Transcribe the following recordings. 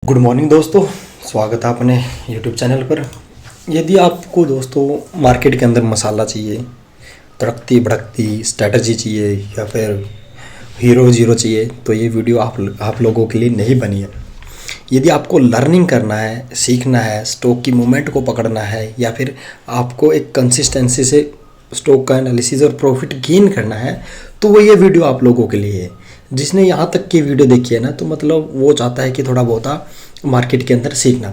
Good morning दोस्तों, स्वागत है अपने यूट्यूब चैनल पर। यदि आपको दोस्तों मार्केट के अंदर मसाला चाहिए, तड़कती भड़कती स्ट्रैटेजी चाहिए या फिर हीरो ज़ीरो चाहिए तो ये वीडियो आप लोगों के लिए नहीं बनी है। यदि आपको लर्निंग करना है, सीखना है, स्टॉक की मूवमेंट को पकड़ना है या फिर आपको एक कंसिस्टेंसी से स्टॉक का एनालिसिस और प्रॉफिट गेन करना है तो वो ये वीडियो आप लोगों के लिए है। जिसने यहाँ तक की वीडियो देखी है ना तो मतलब वो चाहता है कि थोड़ा बहुत मार्केट के अंदर सीखना,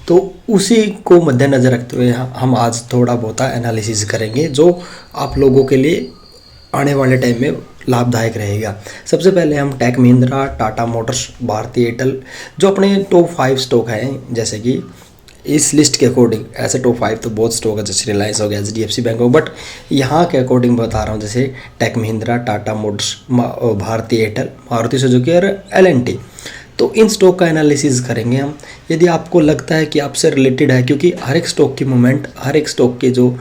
तो उसी को मद्देनज़र रखते हुए हम आज थोड़ा बहुत एनालिसिस करेंगे जो आप लोगों के लिए आने वाले टाइम में लाभदायक रहेगा। सबसे पहले हम टेक महिंद्रा, टाटा मोटर्स, भारती एयरटेल जो अपने टॉप 5 स्टॉक हैं, जैसे कि इस लिस्ट के अकॉर्डिंग ऐसे टॉप 5 तो बहुत स्टॉक है, जैसे रिलायंस हो गया, HDFC बैंक हो, बट यहाँ के अकॉर्डिंग बता रहा हूँ। जैसे टेक महिंद्रा, टाटा मोटर्स, भारती एयरटेल, मारुति सुजुकी और L&T, तो इन स्टॉक का एनालिसिस करेंगे हम। यदि आपको लगता है कि आपसे रिलेटेड है, क्योंकि हर एक स्टॉक की मूवमेंट, हर एक स्टॉक के जो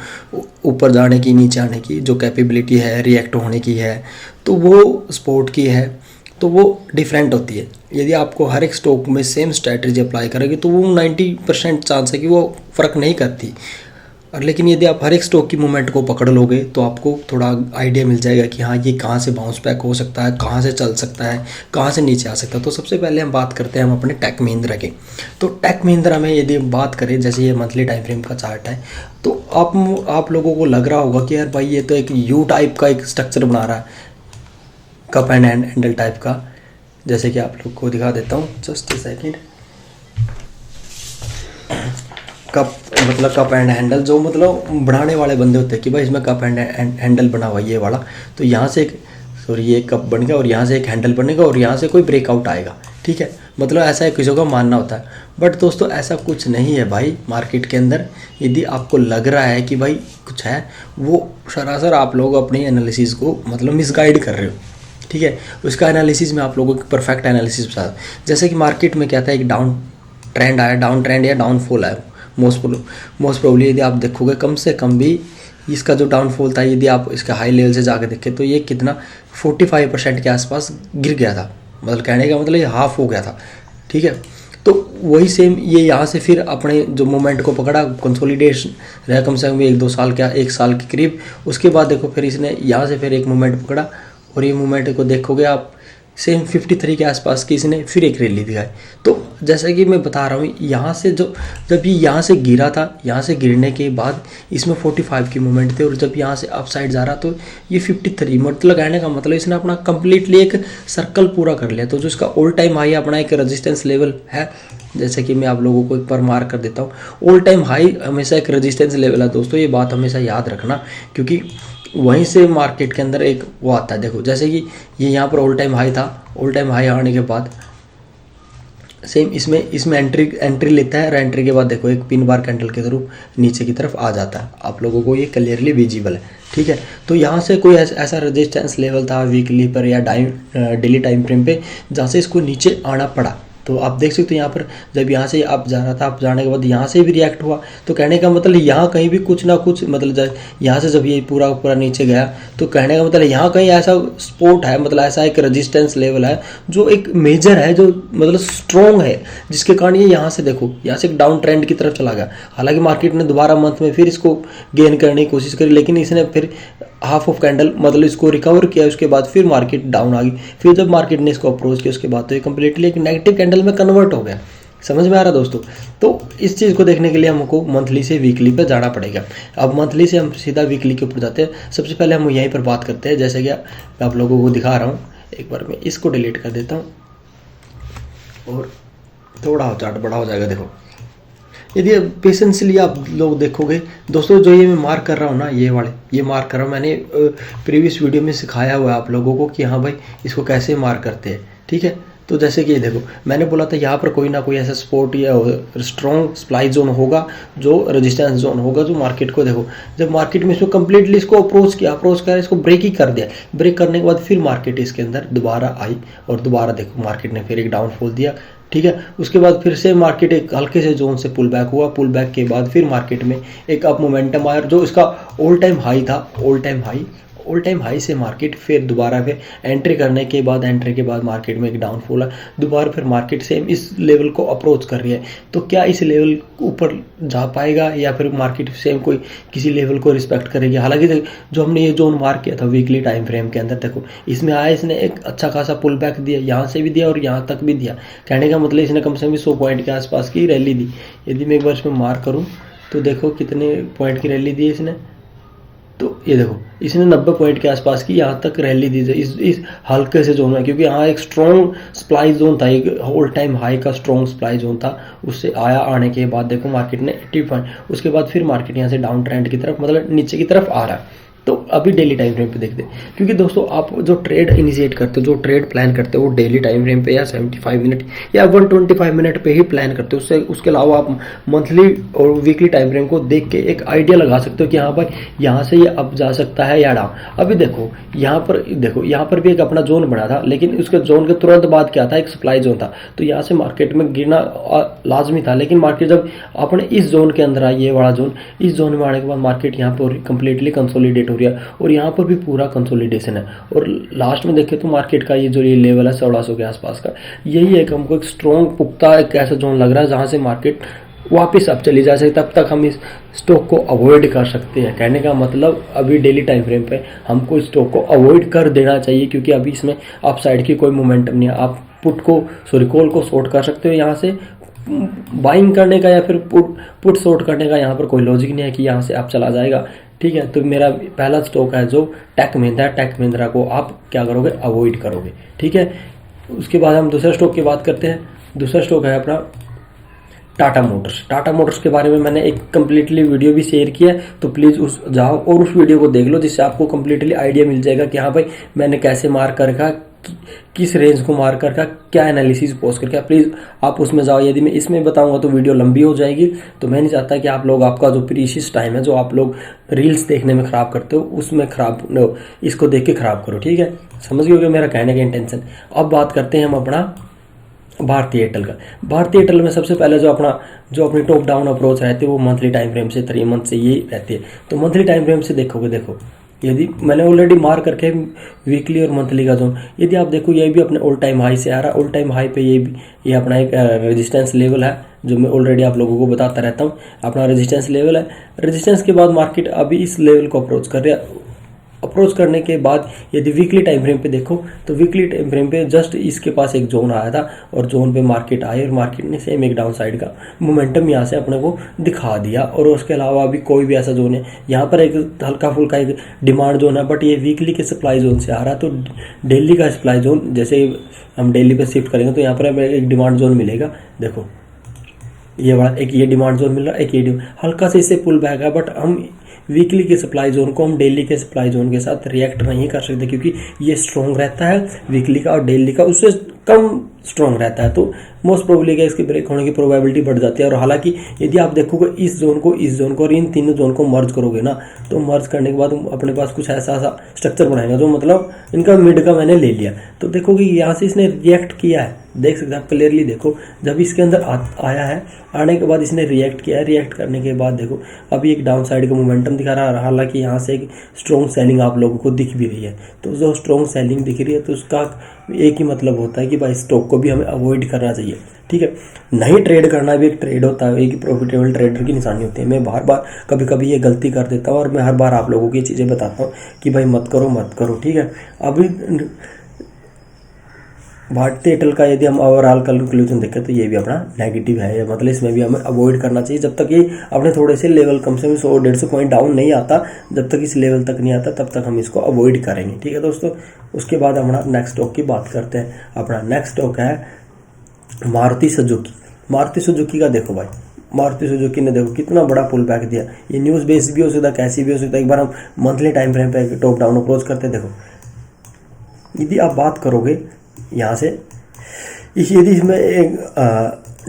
ऊपर जाने की, नीचे आने की जो कैपेबिलिटी है, रिएक्ट होने की है, तो वो स्पोर्ट की है, तो वो डिफरेंट होती है। यदि आपको हर एक स्टॉक में सेम स्ट्रैटेजी अप्लाई करेंगे तो वो 90% चांस है कि वो फ़र्क नहीं करती। और लेकिन यदि आप हर एक स्टॉक की मूवमेंट को पकड़ लोगे तो आपको थोड़ा आइडिया मिल जाएगा कि हाँ, ये कहाँ से बाउंस बैक हो सकता है, कहाँ से चल सकता है, कहाँ से नीचे आ सकता है। तो सबसे पहले हम बात करते हैं हम अपने टेक महिंद्रा की। तो टेक महिंद्रा में यदि हम बात करें, जैसे ये मंथली टाइम फ्रेम का चार्ट है, तो आप लोगों को लग रहा होगा कि यार भाई ये तो एक यू टाइप का एक स्ट्रक्चर बना रहा है, कप एंड हैंडल टाइप का। जैसे कि आप लोग को दिखा देता हूँ, just a second. Cup and handle जो मतलब बनाने वाले बंदे होते हैं कि भाई इसमें कप एंड हैंडल बना हुआ ये वाला, तो यहाँ से ये कप बन गया और यहाँ से एक हैंडल बनेगा और यहाँ से कोई ब्रेकआउट आएगा, ठीक है। मतलब ऐसा है, किसी का मानना होता है, बट दोस्तों ऐसा कुछ नहीं है भाई मार्केट के अंदर। यदि आपको लग रहा है कि भाई कुछ है, वो सरासर आप लोग अपनी एनालिसिस को मतलब मिसगाइड कर रहे हो, ठीक है। उसका एनालिसिस में आप लोगों को परफेक्ट एनालिसिस बता। जैसे कि मार्केट में क्या था, एक डाउन ट्रेंड आया, डाउन ट्रेंड या डाउनफॉल आया, मोस्ट प्रोबेबली यदि आप देखोगे कम से कम भी इसका जो डाउनफॉल था, यदि आप इसके हाई लेवल से जाकर देखें तो ये कितना 45% के आसपास गिर गया था। मतलब कहने का मतलब ये हाफ हो गया था, ठीक है। तो वही सेम ये यहाँ से फिर अपने जो मोमेंट को पकड़ा, कंसोलिडेशन रहा कम से कम 1-2 साल का, 1 साल के करीब। उसके बाद देखो फिर इसने यहाँ से फिर एक मोमेंट पकड़ा और ये मूवमेंट को देखोगे आप सेम 53 के आसपास की इसने फिर एक रैली दिखाई। तो जैसा कि मैं बता रहा हूँ, यहाँ से जब ये यहाँ से गिरा था, यहाँ से गिरने के बाद इसमें 45 की मूवमेंट थे और जब यहाँ से अप साइड जा रहा तो ये 53, मतलब कहने का मतलब इसने अपना कंप्लीटली एक सर्कल पूरा कर लिया। तो जो इसका ऑल टाइम हाई अपना एक रेजिस्टेंस लेवल है, जैसे कि मैं आप लोगों को एक बार मार्क कर देता हूँ। ऑल टाइम हाई हमेशा एक रेजिस्टेंस लेवल है दोस्तों, ये बात हमेशा याद रखना, क्योंकि वहीं से मार्केट के अंदर एक वो आता है। देखो जैसे कि ये यहाँ पर ऑल टाइम हाई था, ऑल टाइम हाई आने के बाद सेम इसमें एंट्री लेता है और एंट्री के बाद देखो एक पिन बार कैंडल के थ्रू नीचे की तरफ आ जाता है। आप लोगों को ये क्लियरली विजिबल है, ठीक है। तो यहाँ से कोई ऐसा रेजिस्टेंस लेवल था वीकली पर या डेली टाइम फ्रेम पे, जहाँ से इसको नीचे आना पड़ा। तो आप देख सकते हो यहाँ पर जब यहाँ से आप जा रहा था, आप जाने के बाद यहाँ से भी रिएक्ट हुआ। तो कहने का मतलब यहाँ कहीं भी कुछ ना कुछ, मतलब यहाँ से जब ये पूरा नीचे गया तो कहने का मतलब यहाँ कहीं ऐसा सपोर्ट है, मतलब ऐसा एक रेजिस्टेंस लेवल है जो एक मेजर है, जो मतलब स्ट्रॉन्ग है, जिसके कारण ये यहाँ से देखो यहाँ से एक डाउन ट्रेंड की तरफ चला गया। हालांकि मार्केट ने दोबारा मंथ में फिर इसको गेन करने की कोशिश करी, लेकिन इसने फिर हाफ ऑफ कैंडल मतलब इसको रिकवर किया। उसके बाद फिर मार्केट डाउन आ गई। फिर जब मार्केट ने इसको अप्रोच किया उसके बाद तो ये कंप्लीटली एक नेगेटिव कैंडल में कन्वर्ट हो गया। समझ में आ रहा दोस्तों? तो इस चीज़ को देखने के लिए हमको मंथली से वीकली पे जाना पड़ेगा। अब मंथली से हम सीधा वीकली के ऊपर जाते हैं। सबसे पहले हम यहीं पर बात करते हैं। जैसे कि मैं आप लोगों को दिखा रहा हूँ, एक बार मैं इसको डिलीट कर देता हूँ और थोड़ा चार्ट बड़ा हो जाएगा। देखो यदि पेशेंसली आप लोग देखोगे दोस्तों, जो ये मैं मार्क कर रहा हूँ ना, ये मार्क कर रहा हूँ, मैंने प्रीवियस वीडियो में सिखाया हुआ है आप लोगों को कि हाँ भाई इसको कैसे मार्क करते हैं, ठीक है। तो जैसे कि ये देखो, मैंने बोला था यहाँ पर कोई ना कोई ऐसा सपोर्ट या स्ट्रॉन्ग सप्लाई जोन होगा, जो रेजिस्टेंस जोन होगा, जो मार्केट को देखो जब मार्केट में इसको कंप्लीटली इसको अप्रोच कर इसको ब्रेक ही कर दिया। ब्रेक करने के बाद फिर मार्केट इसके अंदर दोबारा आई और दोबारा देखो मार्केट ने फिर एक डाउनफॉल दिया, ठीक है। उसके बाद फिर से मार्केट एक हल्के से जोन से पुल बैक हुआ। पुल बैक के बाद फिर मार्केट में एक अप मोमेंटम आया, जो इसका ऑल टाइम हाई था, all time high all time high से मार्केट फिर दोबारा फिर एंट्री के बाद मार्केट में एक डाउनफॉल है, दोबारा फिर मार्केट सेम इस लेवल को अप्रोच कर रही है। तो क्या इस लेवल ऊपर जा पाएगा या फिर मार्केट सेम कोई किसी लेवल को रिस्पेक्ट करेगी? हालांकि जो हमने ये जोन मार्क किया था वीकली टाइम फ्रेम के अंदर, देखो इसमें आया, इसने एक अच्छा खासा पुल बैक दिया, यहाँ से भी दिया और यहाँ तक भी दिया। कहने का मतलब इसने कम से कम 100 पॉइंट के आसपास की रैली दी। यदि मैं एक बार इसमें मार्क करूँ तो देखो कितने पॉइंट की रैली दी है इसने, तो ये देखो इसने 90 पॉइंट के आसपास की यहाँ तक रैली दी इस हल्के से जोन में, क्योंकि यहाँ एक स्ट्रॉन्ग सप्लाई जोन था, एक ऑल टाइम हाई का स्ट्रॉन्ग सप्लाई जोन था। उससे आने के बाद देखो मार्केट ने 80 पॉइंट, उसके बाद फिर मार्केट यहाँ से डाउन ट्रेंड की तरफ, मतलब नीचे की तरफ आ रहा है। तो अभी डेली टाइम फ्रेम पे देखते हैं, क्योंकि दोस्तों आप जो ट्रेड इनिशिएट करते हो, जो ट्रेड प्लान करते हो, वो डेली टाइम फ्रेम पे या 75 मिनट या 125 मिनट पे ही प्लान करते हो। उसके अलावा आप मंथली और वीकली टाइम फ्रेम को देख के एक आइडिया लगा सकते हो कि हाँ भाई यहाँ से ये अप जा सकता है या डाउन। अभी देखो यहाँ पर भी एक अपना जोन बना था, लेकिन उसके जोन के तुरंत बाद क्या था, एक सप्लाई जोन था। तो यहाँ से मार्केट में गिरना लाजमी था, लेकिन मार्केट जब अपने इस जोन के अंदर आई, ये वाला जोन, इस जोन में आने के बाद मार्केट यहाँ पर कंप्लीटली कंसोलिडेट और यहाँ पर भी पूरा कंसोलिडेशन है। और लास्ट में देखें तो मार्केट का ये जो ये लेवल है 1600 के आसपास का, यही एक हमको एक स्ट्रॉन्ग पुख्ता एक ऐसा जोन लग रहा है जहाँ से मार्केट वापस अब चली जा सकती। तब तक हम इस स्टॉक को अवॉइड कर सकते हैं। कहने का मतलब अभी डेली टाइम फ्रेम पे हमको इस स्टॉक को अवॉइड कर देना चाहिए, क्योंकि अभी इसमें अप साइड की कोई मोमेंटम नहीं है। आप कॉल को शॉर्ट कर सकते हो यहाँ से, बाइंग करने का या फिर पुट शॉर्ट करने का यहाँ पर कोई लॉजिक नहीं है कि यहाँ से आप चला जाएगा। ठीक है, तो मेरा पहला स्टॉक है जो टेक महिंद्रा को आप क्या करोगे, अवॉइड करोगे। ठीक है, उसके बाद हम दूसरे स्टॉक की बात करते हैं। दूसरा स्टॉक है अपना टाटा मोटर्स के बारे में मैंने एक कम्प्लीटली वीडियो भी शेयर किया है, तो प्लीज़ जाओ और उस वीडियो को देख लो, जिससे आपको कम्प्लीटली आइडिया मिल जाएगा कि हाँ भाई मैंने कैसे मार्क कर रखा, किस रेंज को मार्क करके क्या एनालिसिस पोस्ट करके। प्लीज़ आप उसमें जाओ। यदि मैं इसमें बताऊंगा तो वीडियो लंबी हो जाएगी, तो मैं नहीं चाहता कि आप लोग आपका जो प्रीशियस टाइम है, जो आप लोग रील्स देखने में ख़राब करते हो, उसमें इसको देख के ख़राब करो। ठीक है, समझ गए मेरा कहने का इंटेंशन। अब बात करते हैं हम अपना भारतीय एयरटेल का। भारतीय एयरटेल में सबसे पहले जो अपनी टॉप डाउन अप्रोच रहती है वो मंथली टाइम फ्रेम से 3 मंथ से ये रहती है। तो मंथली टाइम फ्रेम से देखो यदि मैंने ऑलरेडी मार्क करके वीकली और मंथली का जोन, यदि आप देखो ये भी अपने ऑल टाइम हाई से आ रहा है। ऑल टाइम हाई पे ये अपना एक रेजिस्टेंस लेवल है, जो मैं ऑलरेडी आप लोगों को बताता रहता हूँ। अपना रेजिस्टेंस लेवल है, रेजिस्टेंस के बाद मार्केट अभी इस लेवल को अप्रोच कर रहा है। अप्रोच करने के बाद यदि वीकली टाइम फ्रेम पे देखो तो वीकली टाइम फ्रेम पे जस्ट इसके पास एक जोन आया था और जोन पे मार्केट आई और मार्केट ने सेम एक डाउन साइड का मोमेंटम यहाँ से अपने को दिखा दिया। और उसके अलावा अभी कोई भी ऐसा जोन है, यहाँ पर एक हल्का फुल्का एक डिमांड जोन है, बट ये वीकली के सप्लाई जोन से आ रहा है। तो डेली का सप्लाई जोन, जैसे हम डेली पे शिफ्ट करेंगे तो यहाँ पर हमें एक डिमांड जोन मिलेगा। देखो ये वाला एक ये डिमांड जोन मिल रहा है, एक ये हल्का से इससे पुल बैक है, बट हम वीकली के सप्लाई जोन को हम डेली के सप्लाई जोन के साथ रिएक्ट नहीं कर सकते, क्योंकि ये स्ट्रॉन्ग रहता है वीकली का और डेली का उससे कम स्ट्रॉन्ग रहता है। तो मोस्ट प्रोबेबली क्या इसके ब्रेक होने की प्रोबेबिलिटी बढ़ जाती है। और हालांकि यदि आप देखोगे इस जोन को और इन तीनों जोन को मर्ज करोगे ना, तो मर्ज करने के बाद अपने पास कुछ ऐसा स्ट्रक्चर बनाएगा जो मतलब इनका मिड का मैंने ले लिया। तो देखोगे यहाँ से इसने रिएक्ट किया है, देख सकते हैं आप क्लियरली। देखो जब इसके अंदर आया है, आने के बाद इसने रिएक्ट किया है। रिएक्ट करने के बाद देखो अभी एक डाउन साइड का मोमेंटम दिखा रहा है। हालांकि यहाँ से एक स्ट्रॉन्ग सेलिंग आप लोगों को दिख भी रही है। तो जो स्ट्रॉन्ग सेलिंग दिख रही है तो उसका एक ही मतलब होता है कि भाई स्टॉक को भी हमें अवॉइड करना चाहिए। ठीक है, नहीं ट्रेड करना भी एक ट्रेड होता है, एक प्रॉफिटेबल ट्रेडर की निशानी होती है। मैं बार कभी ये गलती कर देता हूँ और मैं हर बार आप लोगों की चीज़ें बताता हूँ कि भाई मत करो। ठीक है, अभी भारतीय एयरटेल का यदि हम ओवरऑल कंक्लूजन देखें तो ये भी अपना नेगेटिव है, मतलब इसमें भी हमें अवॉइड करना चाहिए। जब तक ये अपने थोड़े से लेवल कम से कम 100-150 पॉइंट डाउन नहीं आता, जब तक इस लेवल तक नहीं आता तब तक हम इसको अवॉइड करेंगे। ठीक है दोस्तों, उसके बाद हम नेक्स्ट स्टॉक की बात करते हैं। अपना नेक्स्ट स्टॉक है मारुति सुजुकी का। देखो भाई मारुति सुजुकी ने देखो कितना बड़ा पुल बैक दिया। ये न्यूज़ बेस्ड भी हो सकता है, कैसी भी हो सकता है। एक बार हम मंथली टाइम फ्रेम पे टॉप डाउन अप्रोच करते हैं। देखो यदि आप बात करोगे यहाँ से यदि इसमें एक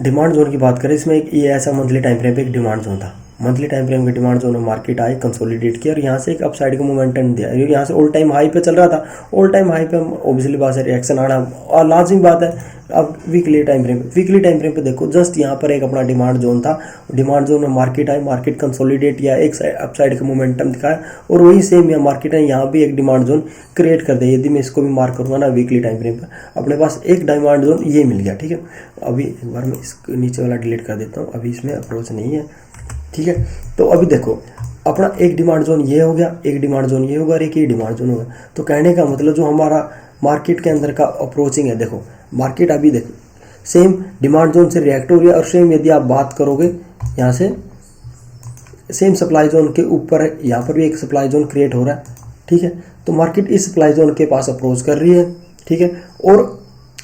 डिमांड जोन की बात करें, इसमें एक ये ऐसा मंथली टाइम फ्रेम पे एक डिमांड जोन था। मंथली टाइम फ्रेम की डिमांड जोन में मार्केट आई, कंसोलिडेट किया और यहाँ से एक अपसाइड का मोमेंटम दिया। यहाँ से ऑल टाइम हाई पे चल रहा था, ऑल टाइम हाई पे ऑब्वियसली बात है रिएक्शन आना और लाजमी बात है। अब वीकली टाइम फ्रेम पे देखो, जस्ट यहाँ पर एक अपना डिमांड जोन था, डिमांड जोन में मार्केट आई, मार्केट कंसोलिडेट या एक अपसाइड का मोमेंटम दिखाया और वही सेम यहाँ मार्केट है, यहाँ भी एक डिमांड जोन क्रिएट कर दिया। यदि मैं इसको भी मार्क करूँगा ना वीकली टाइम फ्रेम पर, अपने पास एक डिमांड जोन ये मिल गया। ठीक है, अभी एक बार मैं इसको नीचे वाला डिलीट कर देता हूँ, अभी इसमें अप्रोच नहीं है। ठीक है, तो अभी देखो अपना एक डिमांड जोन ये हो गया, एक डिमांड जोन ये होगा और एक ये डिमांड जोन होगा। तो कहने का मतलब जो हमारा मार्केट के अंदर का अप्रोचिंग है, देखो मार्केट अभी देखो सेम डिमांड जोन से रिएक्ट हो गया और सेम यदि आप बात करोगे यहाँ से सेम सप्लाई जोन के ऊपर है, यहाँ पर भी एक सप्लाई जोन क्रिएट हो रहा है। ठीक है, तो मार्केट इस सप्लाई जोन के पास अप्रोच कर रही है। ठीक है, और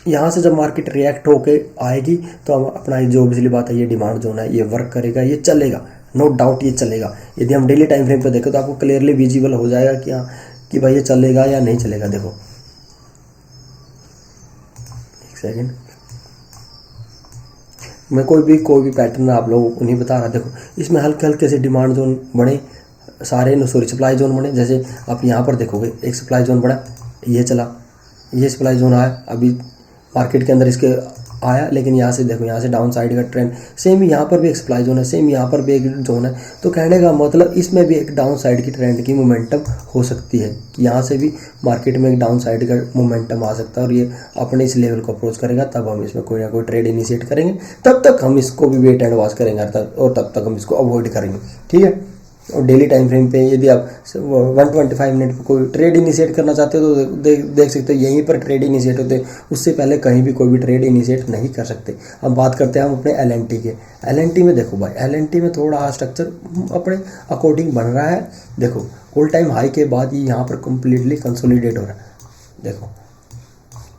यहाँ से जब मार्केट रिएक्ट होके आएगी तो हम अपना जो बिजली बात है, ये डिमांड जोन है, ये वर्क करेगा, ये चलेगा, नो डाउट ये चलेगा। यदि हम डेली टाइम फ्रेम पर देखें तो आपको क्लियरली विजिबल हो जाएगा कि हाँ कि भाई ये चलेगा या नहीं चलेगा। देखो एक सेकेंड, मैं कोई भी पैटर्न आप लोगों को नहीं बता रहा। देखो इसमें हल्के हल्के से डिमांड जोन बने, सारे सॉरी सप्लाई जोन बने। जैसे आप यहाँ पर देखोगे एक सप्लाई जोन बड़ा, ये चला, ये सप्लाई जोन आया, अभी मार्केट के अंदर इसके आया, लेकिन यहाँ से देखो यहाँ से डाउन साइड का ट्रेंड, सेम यहाँ पर भी एक सप्लाई जोन है, सेम यहाँ पर भी एक जोन है। तो कहने का मतलब इसमें भी एक डाउन साइड की ट्रेंड की मोमेंटम हो सकती है कि यहाँ से भी मार्केट में एक डाउन साइड का मोमेंटम आ सकता है और ये अपने इस लेवल को अप्रोच करेगा, तब हम इसमें कोई ना कोई ट्रेड इनिशिएट करेंगे। तब तक हम इसको भी वेट एंड वॉच करेंगे और तब तक हम इसको अवॉइड करेंगे। ठीक है, और डेली टाइम फ्रेम पे यदि आप 125 मिनट पर कोई ट्रेड इनिशिएट करना चाहते हो तो देख सकते हो यहीं पर ट्रेड इनिशिएट होते हैं, उससे पहले कहीं भी कोई भी ट्रेड इनिशिएट नहीं कर सकते। अब बात करते हैं हम अपने LNT के। LNT में देखो भाई, LNT में थोड़ा स्ट्रक्चर अपने अकॉर्डिंग बन रहा है। देखो ऑल टाइम हाई के बाद ये यहाँ पर कम्प्लीटली कंसोलिडेट हो रहा है, देखो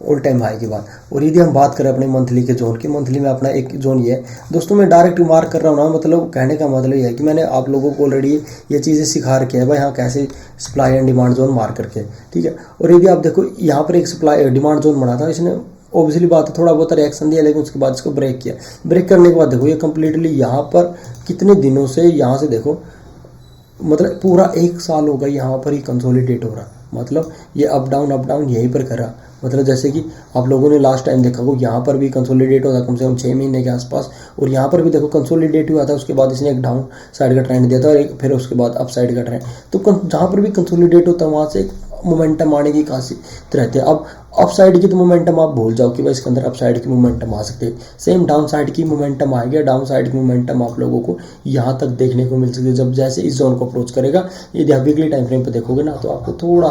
ऑल टाइम हाई के बाद। और यदि हम बात करें अपने मंथली के जोन की, मंथली में अपना एक जोन ये है दोस्तों, मैं डायरेक्ट मार्क कर रहा हूँ ना, मतलब कहने का मतलब ये है कि मैंने आप लोगों को ऑलरेडी ये चीज़ें सिखा रखी है भाई, हाँ कैसे supply and demand zone mark करके। ठीक है, और यदि आप देखो यहाँ पर एक सप्लाई डिमांड जोन बना था, इसने ऑब्वियसली बात है थोड़ा बहुत रिएक्शन दिया, लेकिन उसके बाद इसको ब्रेक किया। ब्रेक करने के बाद देखो ये कम्प्लीटली यहाँ पर कितने दिनों से, यहाँ से देखो मतलब पूरा 1 साल हो गया यहाँ पर ही कंसोलिडेट हो रहा, मतलब ये अप डाउन यहीं पर करा। मतलब जैसे कि आप लोगों ने लास्ट टाइम देखा हो, यहाँ पर भी कंसोलिडेट होता कम से कम 6 महीने के आसपास, और यहाँ पर भी देखो कंसोलिडेट हुआ था, उसके बाद इसने एक डाउन साइड का ट्रेंड दिया था और एक फिर उसके बाद अप साइड का ट्रेंड। तो जहाँ पर भी कंसोलिडेट होता है वहाँ से एक मोमेंटम आने की खासियत रहती है। अब अप साइड की तो मोमेंटम आप भूल जाओ कि भाई इसके अंदर अप साइड की मोमेंटम आ सकती है, सेम डाउन साइड की मोमेंटम आएगी। डाउन साइड की मोमेंटम आप लोगों को यहाँ तक देखने को मिल सकती है जब जैसे इस जोन को अप्रोच करेगा। यदि आप वीकली टाइम फ्रेम पर देखोगे ना तो आपको थोड़ा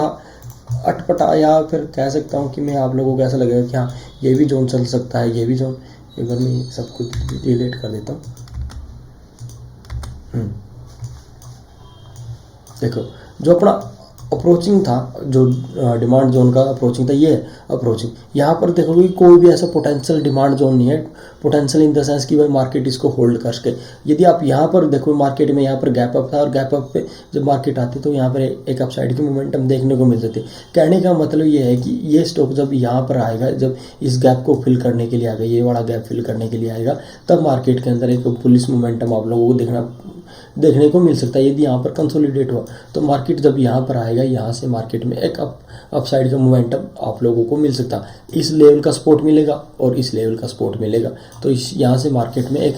अटपटा, या फिर कह सकता हूँ कि मैं आप लोगों को ऐसा लगेगा कि हाँ ये भी जोन चल सकता है, ये भी जोन। एक बार मैं सब कुछ डिलीट कर देता हूँ। देखो जो अपना अप्रोचिंग था, जो डिमांड जोन का अप्रोचिंग था, ये अप्रोचिंग यहाँ पर देखोगे कोई भी ऐसा पोटेंशियल डिमांड जोन नहीं है। पोटेंशियल इन द सेंस कि भाई मार्केट इसको होल्ड कर सके। यदि आप यहाँ पर देखो मार्केट में यहाँ पर गैप अप था और गैप अप पे जब मार्केट आती तो यहाँ पर एक अपसाइड की मोमेंटम देखने को मिल जाती। कहने का मतलब ये है कि ये स्टॉक जब यहाँ पर आएगा, जब इस गैप को फिल करने के लिए आएगा, ये वाला गैप फिल करने के लिए आएगा, तब मार्केट के अंदर एक पुलिस मोमेंटम आप लोगों को देखने को मिल सकता है। यदि यहाँ पर कंसोलिडेट हुआ तो मार्केट जब यहाँ पर आएगा, यहाँ से मार्केट में एक अपसाइड का मोमेंटम आप लोगों को मिल सकता है। इस लेवल का सपोर्ट मिलेगा और इस लेवल का सपोर्ट मिलेगा, तो इस यहाँ से मार्केट में एक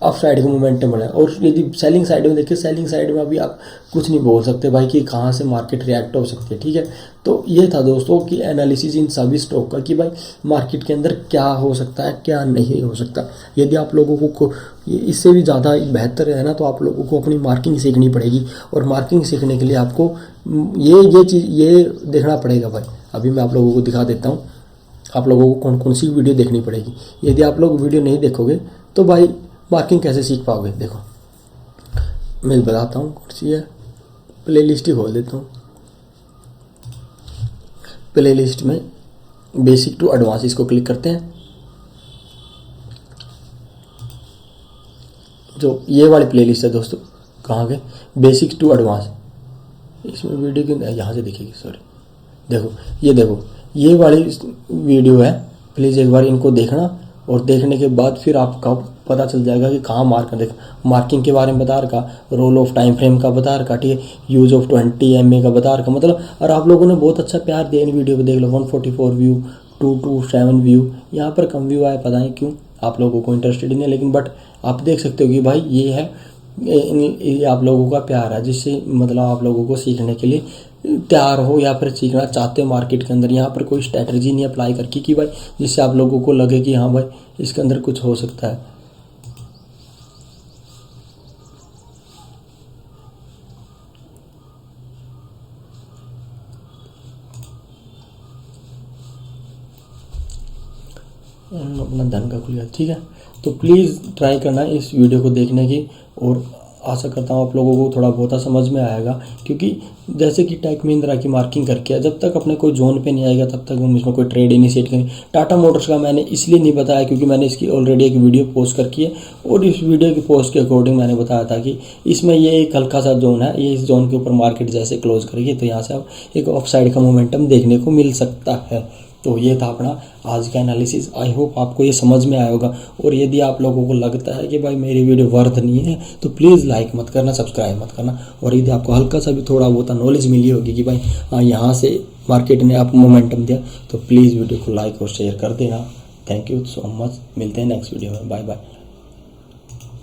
अप साइड का मोमेंटम बना है। और यदि सेलिंग साइड में देखिए, सेलिंग साइड में अभी आप कुछ नहीं बोल सकते भाई कि कहाँ से मार्केट रिएक्ट हो सकती है। ठीक है, तो ये था दोस्तों कि एनालिसिस इन सभी स्टॉक का कि भाई मार्केट के अंदर क्या हो सकता है, क्या नहीं हो सकता। यदि आप लोगों को इससे भी ज़्यादा बेहतर है ना, तो आप लोगों को अपनी मार्किंग सीखनी पड़ेगी, और मार्किंग सीखने के लिए आपको ये चीज़ ये देखना पड़ेगा भाई। अभी मैं आप लोगों को दिखा देता हूँ आप लोगों को कौन कौन सी वीडियो देखनी पड़ेगी। यदि आप लोग वीडियो नहीं देखोगे तो भाई मार्किंग कैसे सीख पाओगे। देखो मैं बताता हूँ, कौन सी है, प्ले लिस्ट ही खोल देता हूँ। प्ले लिस्ट में बेसिक टू एडवांस इसको क्लिक करते हैं। जो ये वाली प्ले लिस्ट है दोस्तों, कहाँ गए, बेसिक टू एडवांस, इसमें वीडियो की यहाँ से दिखेगी, सॉरी देखो ये वाली वीडियो है, प्लीज़ एक बार इनको देखना और देखने के बाद फिर आपका पता चल जाएगा कि कहाँ मार्क है। देखो मार्किंग के बारे में बता रखा, रोल ऑफ टाइम फ्रेम का बता रखा, ठीक है, यूज ऑफ 20 MA का बता रखा, मतलब। और आप लोगों ने बहुत अच्छा प्यार दिया इन वीडियो पे, देख लो 144 व्यू, 227 व्यू। यहाँ पर कम व्यू आए, पता नहीं क्यों, आप लोगों को इंटरेस्टेड नहीं है, लेकिन बट आप देख सकते हो कि भाई ये है, ये आप लोगों का प्यार है, जिससे मतलब आप लोगों को सीखने के लिए तैयार हो या फिर सीखना चाहते हो मार्केट के अंदर। यहाँ पर कोई स्ट्रैटेजी नहीं अप्लाई करके कि भाई जिससे आप लोगों को लगे कि हाँ भाई इसके अंदर कुछ हो सकता है। अपना धन का खुलिया, ठीक है। तो प्लीज़ ट्राई करना इस वीडियो को देखने की, और आशा करता हूँ आप लोगों को थोड़ा बहुत समझ में आएगा। क्योंकि जैसे कि टेक महिंद्रा की मार्किंग करके जब तक अपने कोई जोन पे नहीं आएगा तब तक हम इसमें कोई ट्रेड इनिशिएट करें। टाटा मोटर्स का मैंने इसलिए नहीं बताया क्योंकि मैंने इसकी ऑलरेडी एक वीडियो पोस्ट करकी है, और इस वीडियो की पोस्ट के अकॉर्डिंग मैंने बताया था कि इसमें ये एक हल्का सा जोन है, ये इस जोन के ऊपर मार्केट जैसे क्लोज करेगी तो यहाँ से अब एक ऑफ साइड का मोमेंटम देखने को मिल सकता है। तो ये था अपना आज का एनालिसिस। आई होप आपको ये समझ में आया होगा। और यदि आप लोगों को लगता है कि भाई मेरी वीडियो वर्थ नहीं है तो प्लीज़ लाइक मत करना, सब्सक्राइब मत करना। और यदि आपको हल्का सा भी थोड़ा बहुत नॉलेज मिली होगी कि भाई हाँ यहाँ से मार्केट ने आप मोमेंटम दिया, तो प्लीज़ वीडियो को लाइक और शेयर कर देना। थैंक यू सो मच, मिलते हैं नेक्स्ट वीडियो में, बाय बाय।